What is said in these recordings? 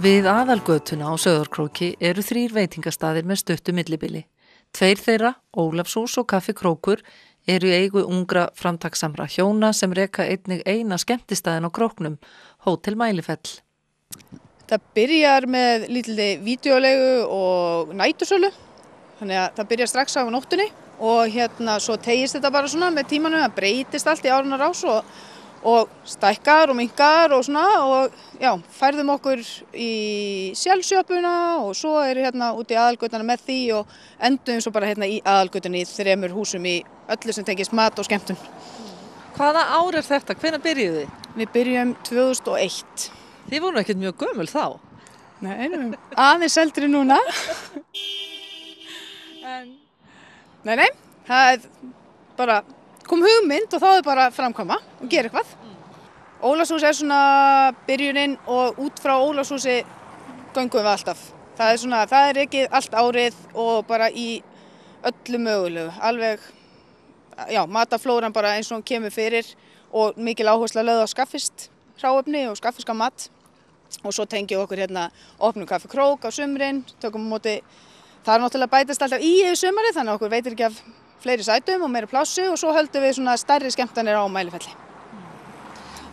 Við aðalgötuna á Sauðárkróki eru 3 veitingastaðir með stuttu millibili. 2 þeirra, Ólafshús og Kaffi Krókur, eru í eigu ungra framtakssamra hjóna sem reka einnig eina skemmtistaðin á Króknum, Hótel Mælifell. Það byrjar með lítilli vídeolegu og nætursölu, þannig að það byrjar strax á nóttunni og svo tegist þetta bara svona með tímanum, það breytist allt í árinnar ás og stækkar og minnkar og svona og já, færðum okkur í sjálfsjöpuna og svo út í aðalgötuna með því og endum svo bara í aðalgötunni í 3 húsum í öllu sem tengist mat og skemmtun. Hvaða ár er þetta? Hvenær byrjuðu þið? Við byrjum 2001. Þið voru ekkert mjög gömul þá? Nei, aðeins eldri núna. Nei, það er bara kom hugmynd og þá er bara framkvæma og gera eitthvað. Ólafshús er svona byrjunin og út frá Ólafshúsi göngum við alltaf. Það er ekki allt árið og bara í öllu mögulegu. Alveg, já, mataflóran bara eins og hún kemur fyrir og mikil áhersla lögð á skaffist hráefni og skaffiska mat. Og svo tengjum við okkur opnum Kaffi Krók á sumrin, tökum á móti, það er náttúrulega bætast alltaf í yfir sumarið þannig að okkur veitir ekki af fleiri sætum og meira plássi og svo höldum við svona stærri skemmtanir á Mælifelli.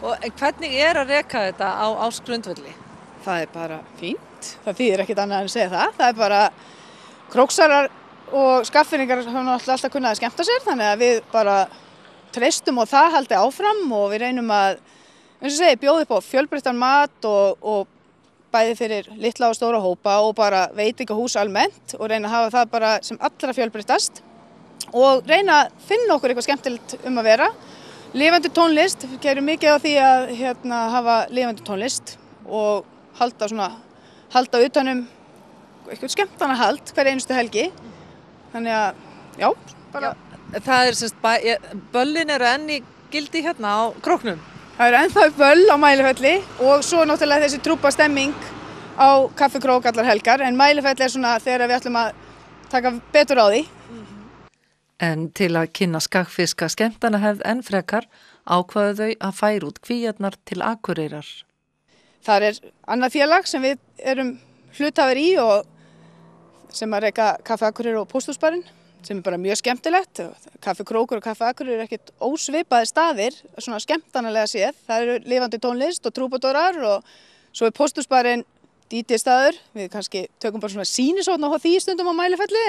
Og hvernig er að reka þetta á ársgrundvelli? Það er bara fínt, það þýðir ekkert annað en að segja það. Það er bara króksarar og skaffinningar hafa alltaf kunnað að skemmta sér þannig að við bara treystum og það haldi áfram og við reynum að bjóða upp á fjölbreyttan mat og bæði fyrir litla og stóra hópa og bara veitingahús almennt og reyna að hafa það bara sem allra fjölbreyttast og reyna að finna okkur eitthvað skemmtilegt að vera. Lifandi tónlist, við gerum mikið á því að hafa lifandi tónlist og halda utanum eitthvað skemmtanahald hver einustu helgi. Þannig að, já, bara... Já, það er böllin eru enn í gildi á Króknum? Það eru ennþá böll á Mælifelli og svo náttúrulega þessi trúpa stemming á Kaffi Krók allar helgar en Mælifell er svona þegar við ætlum að taka betur á því. En til að kynna skagfiska skemmtanahefð enn frekar ákváðu þau að færa út kvíarnar til Akureyrar. Það er annað félag sem við erum hluthafar í og sem að reka Kaffi Akureyrar og Pósthúsbarinn sem er bara mjög skemmtilegt. Kaffi Krókur og Kaffi Akureyrar eru ekkert ósvipaðir staðir, svona skemmtanalega séð. Það eru lifandi tónlist og trúbadórar og svo er Pósthúsbarinn DJ-staður. Við kannski tökum bara svona sýnisókn á því stundum á Mælifelli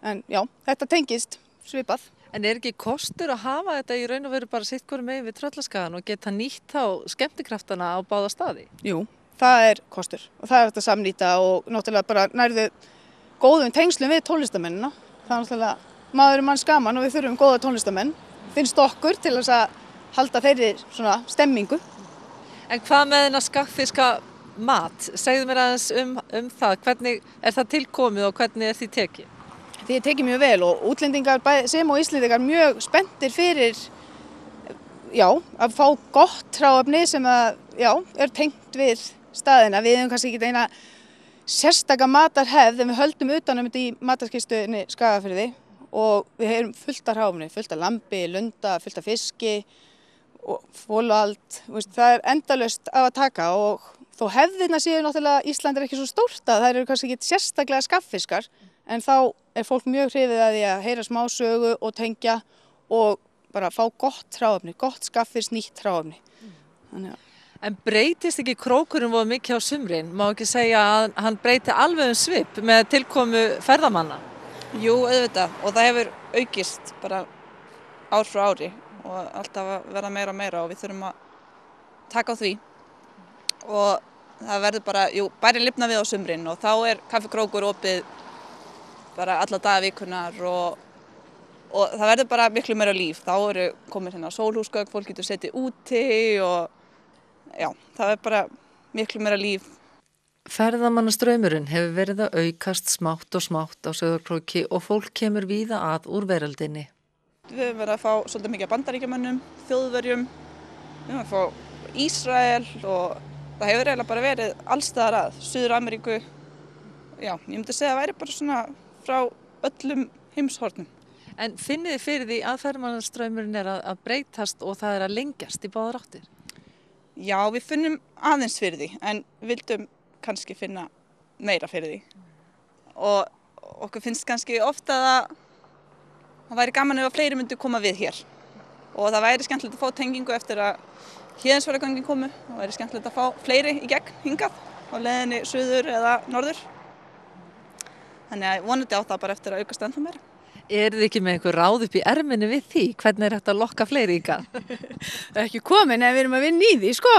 en já, þetta tengist svipað. En er ekki kostur að hafa þetta í raun og veru bara sitt hvoru megin við Tröllaskagann og geta nýtt þá skemmtikraftana á báða staði? Jú, það er kostur og það er hægt að samnýta og náttúrulega bara nærðu góðum tengslum við tónlistamennina. Það er náttúrulega maður manns gaman og við þurfum góða tónlistamenn. Finnst okkur til þess að halda þeirri svona stemmingu. En hvað með þennan skagfiska mat? Segðu mér aðeins um það. Hvernig er það tilkomið og hvernig er því tekið? Því er tekið mjög vel og útlendingar sem og Íslendingar mjög spenntir fyrir að fá gott hráefni sem er tengt við staðina. Við hefum kannski ekki eina sérstaka matarhefð en við höldum utanum þetta í matarkistunni Skagafirði og við hefum fullt af hráefni, fullt af lambi, lunda, fullt af fiski og fólald. Það er endalaust af að taka og þó hefðirna séu náttúrulega Ísland er ekki svo stórt að það eru kannski ekki sérstaklega skaffiskar en þá er fólk mjög hrifið að því að heyra smá sögu og tengja og bara fá gott hráefni, gott skaffis nýtt hráefni. En breytist ekki Krókurinn voða mikið á sumrin? Má ekki segja að hann breyti alveg svip með tilkomu ferðamanna? Jú, auðvitað og það hefur aukist bara ár frá ári og alltaf að verða meira og meira og við þurfum að taka á því og það verður bara, bærin lifna við á sumrin og þá er Kaffi Krókur opið bara alla daga vikunar og það verður bara miklu meira líf. Þá eru komin sólhúsgögn, fólk getur setið úti og það er bara miklu meira líf. Ferðamannastraumurinn hefur verið að aukast smátt og smátt á Sauðárkróki og fólk kemur víða að úr veröldinni. Við höfum verið að fá svolítið mikið Bandaríkjamönnum, Þjóðverjum, við höfum að fá Ísrael og það hefur eiginlega bara verið alls staðar að, Suður-Ameríku. Ég myndi segja að það væri bara svona frá öllum heimshornum. En finnið þið fyrir því að ferðamannastraumurinn er að breytast og það er að lengjast í báðar áttir? Já, við finnum aðeins fyrir því en vildum kannski finna meira fyrir því. Og okkur finnst kannski ofta að það væri gaman ef að fleiri myndu koma við hér. Og það væri skemmtilegt að fá tengingu eftir að Héðinsfjarðargöngin komu. Það væri skemmtilegt að fá fleiri í gegn hingað á leiðinni suður eða norður. Þannig að vonandi á það bara eftir að aukast ennþá meira. Þið ekki með einhver ráð upp í erminni við því? Hvernig hægt að lokka fleiri hingað? Það ekki komin ef við erum að vinna í því, sko.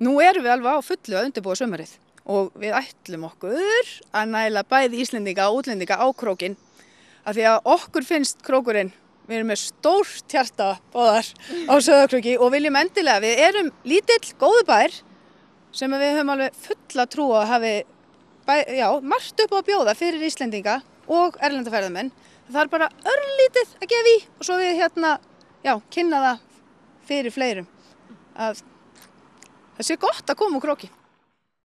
Nú erum við alveg á fullu að undirbúa sumarið og við ætlum okkur að næla bæði Íslendinga og útlendinga á krókinn. Af því að okkur finnst krókurinn, við erum með stórt hjarta báðar á Sauðárkróki og viljum endilega, við erum lítill, góður bær sem við höfum alveg fulla trú að hafi margt upp á að bjóða fyrir Íslendinga og erlenda ferðamenn. Það er bara örlítið að gefa í og svo við kynna það fyrir fleirum að það sé gott að koma úr Króki.